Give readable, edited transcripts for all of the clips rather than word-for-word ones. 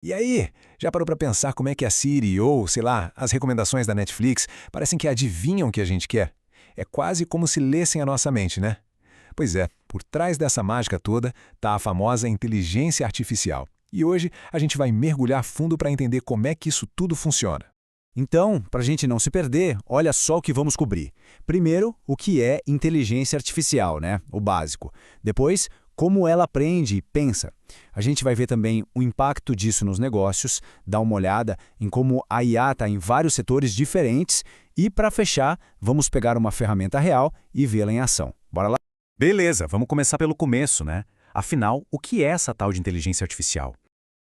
E aí, já parou para pensar como é que a Siri ou, sei lá, as recomendações da Netflix parecem que adivinham o que a gente quer? É quase como se lessem a nossa mente, né? Pois é, por trás dessa mágica toda está a famosa inteligência artificial. E hoje a gente vai mergulhar fundo para entender como é que isso tudo funciona. Então, para a gente não se perder, olha só o que vamos cobrir. Primeiro, o que é inteligência artificial, né? O básico. Depois, como ela aprende e pensa. A gente vai ver também o impacto disso nos negócios, dar uma olhada em como a IA está em vários setores diferentes e, para fechar, vamos pegar uma ferramenta real e vê-la em ação. Bora lá? Beleza, vamos começar pelo começo, né? Afinal, o que é essa tal de inteligência artificial?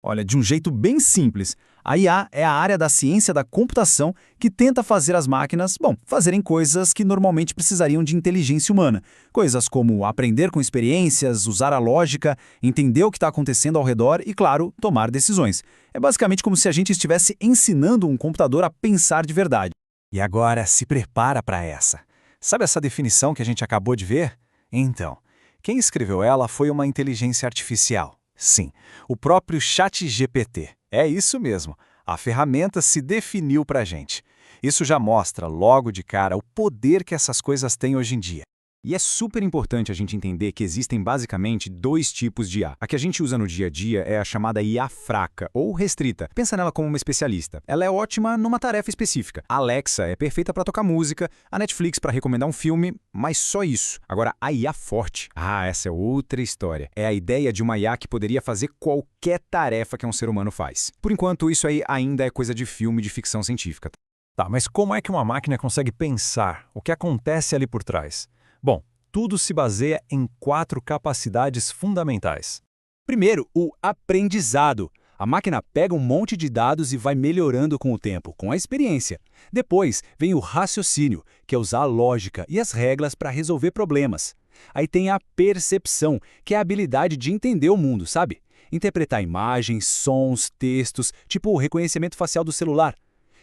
Olha, de um jeito bem simples, a IA é a área da ciência da computação que tenta fazer as máquinas, fazerem coisas que normalmente precisariam de inteligência humana. Coisas como aprender com experiências, usar a lógica, entender o que está acontecendo ao redor e, claro, tomar decisões. É basicamente como se a gente estivesse ensinando um computador a pensar de verdade. E agora se prepara para essa. Sabe essa definição que a gente acabou de ver? Então, quem escreveu ela foi uma inteligência artificial. Sim, o próprio ChatGPT. É isso mesmo. A ferramenta se definiu para a gente. Isso já mostra, logo de cara, o poder que essas coisas têm hoje em dia. E é super importante a gente entender que existem basicamente dois tipos de IA. A que a gente usa no dia a dia é a chamada IA fraca ou restrita. Pensa nela como uma especialista. Ela é ótima numa tarefa específica. A Alexa é perfeita para tocar música, a Netflix para recomendar um filme, mas só isso. Agora, a IA forte, essa é outra história. É a ideia de uma IA que poderia fazer qualquer tarefa que um ser humano faz. Por enquanto, isso aí ainda é coisa de filme de ficção científica. Tá, mas como é que uma máquina consegue pensar? O que acontece ali por trás? Bom, tudo se baseia em 4 capacidades fundamentais. Primeiro, o aprendizado. A máquina pega um monte de dados e vai melhorando com o tempo, com a experiência. Depois, vem o raciocínio, que é usar a lógica e as regras para resolver problemas. Aí tem a percepção, que é a habilidade de entender o mundo, sabe? Interpretar imagens, sons, textos, tipo o reconhecimento facial do celular.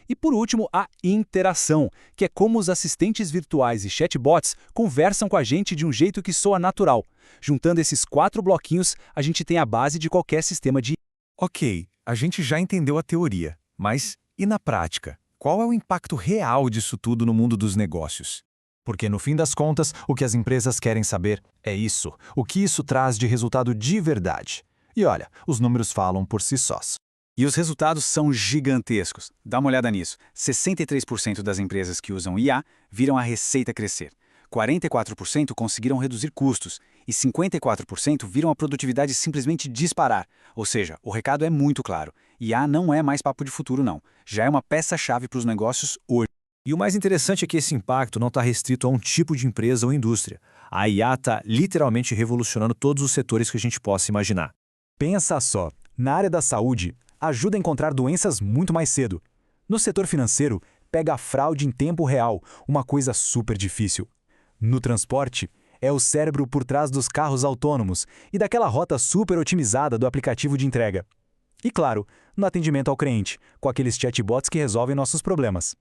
E por último, a interação, que é como os assistentes virtuais e chatbots conversam com a gente de um jeito que soa natural. Juntando esses 4 bloquinhos, a gente tem a base de qualquer sistema de... Ok, a gente já entendeu a teoria, mas e na prática? Qual é o impacto real disso tudo no mundo dos negócios? Porque no fim das contas, o que as empresas querem saber é isso, o que isso traz de resultado de verdade. E olha, os números falam por si sós. E os resultados são gigantescos. Dá uma olhada nisso. 63% das empresas que usam IA viram a receita crescer. 44% conseguiram reduzir custos. E 54% viram a produtividade simplesmente disparar. Ou seja, o recado é muito claro. IA não é mais papo de futuro, não. Já é uma peça-chave para os negócios hoje. E o mais interessante é que esse impacto não está restrito a um tipo de empresa ou indústria. A IA está literalmente revolucionando todos os setores que a gente possa imaginar. Pensa só, na área da saúde, ajuda a encontrar doenças muito mais cedo. No setor financeiro, pega a fraude em tempo real, uma coisa super difícil. No transporte, é o cérebro por trás dos carros autônomos e daquela rota super otimizada do aplicativo de entrega. E claro, no atendimento ao cliente, com aqueles chatbots que resolvem nossos problemas.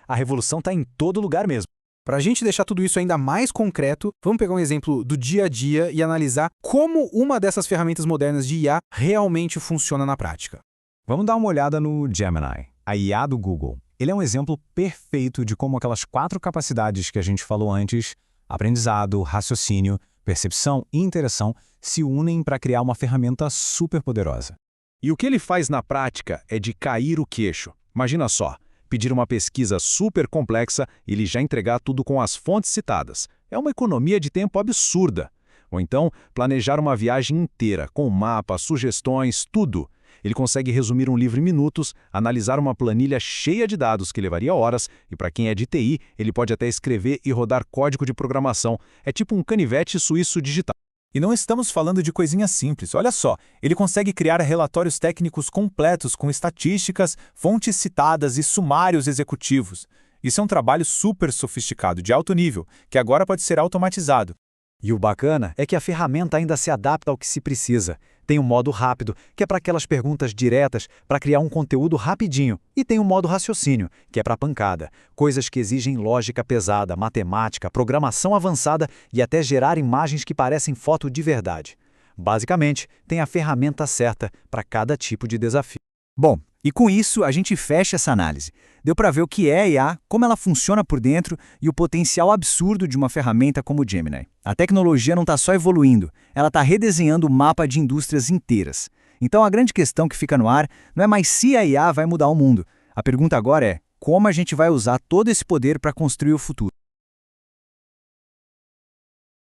A revolução está em todo lugar mesmo. Para a gente deixar tudo isso ainda mais concreto, vamos pegar um exemplo do dia a dia e analisar como uma dessas ferramentas modernas de IA realmente funciona na prática. Vamos dar uma olhada no Gemini, a IA do Google. Ele é um exemplo perfeito de como aquelas 4 capacidades que a gente falou antes, aprendizado, raciocínio, percepção e interação, se unem para criar uma ferramenta super poderosa. E o que ele faz na prática é de cair o queixo. Imagina só. Pedir uma pesquisa super complexa e ele já entregar tudo com as fontes citadas. É uma economia de tempo absurda. Ou então, planejar uma viagem inteira, com mapas, sugestões, tudo. Ele consegue resumir um livro em minutos, analisar uma planilha cheia de dados que levaria horas, e para quem é de TI, ele pode até escrever e rodar código de programação. É tipo um canivete suíço digital. E não estamos falando de coisinhas simples. Olha só, ele consegue criar relatórios técnicos completos com estatísticas, fontes citadas e sumários executivos. Isso é um trabalho super sofisticado, de alto nível, que agora pode ser automatizado. E o bacana é que a ferramenta ainda se adapta ao que se precisa. Tem um modo rápido, que é para aquelas perguntas diretas, para criar um conteúdo rapidinho. E tem um modo raciocínio, que é para pancada. Coisas que exigem lógica pesada, matemática, programação avançada e até gerar imagens que parecem foto de verdade. Basicamente, tem a ferramenta certa para cada tipo de desafio. Bom, e com isso a gente fecha essa análise. Deu para ver o que é a IA, como ela funciona por dentro e o potencial absurdo de uma ferramenta como o Gemini. A tecnologia não está só evoluindo, ela está redesenhando o mapa de indústrias inteiras. Então a grande questão que fica no ar não é mais se a IA vai mudar o mundo. A pergunta agora é como a gente vai usar todo esse poder para construir o futuro.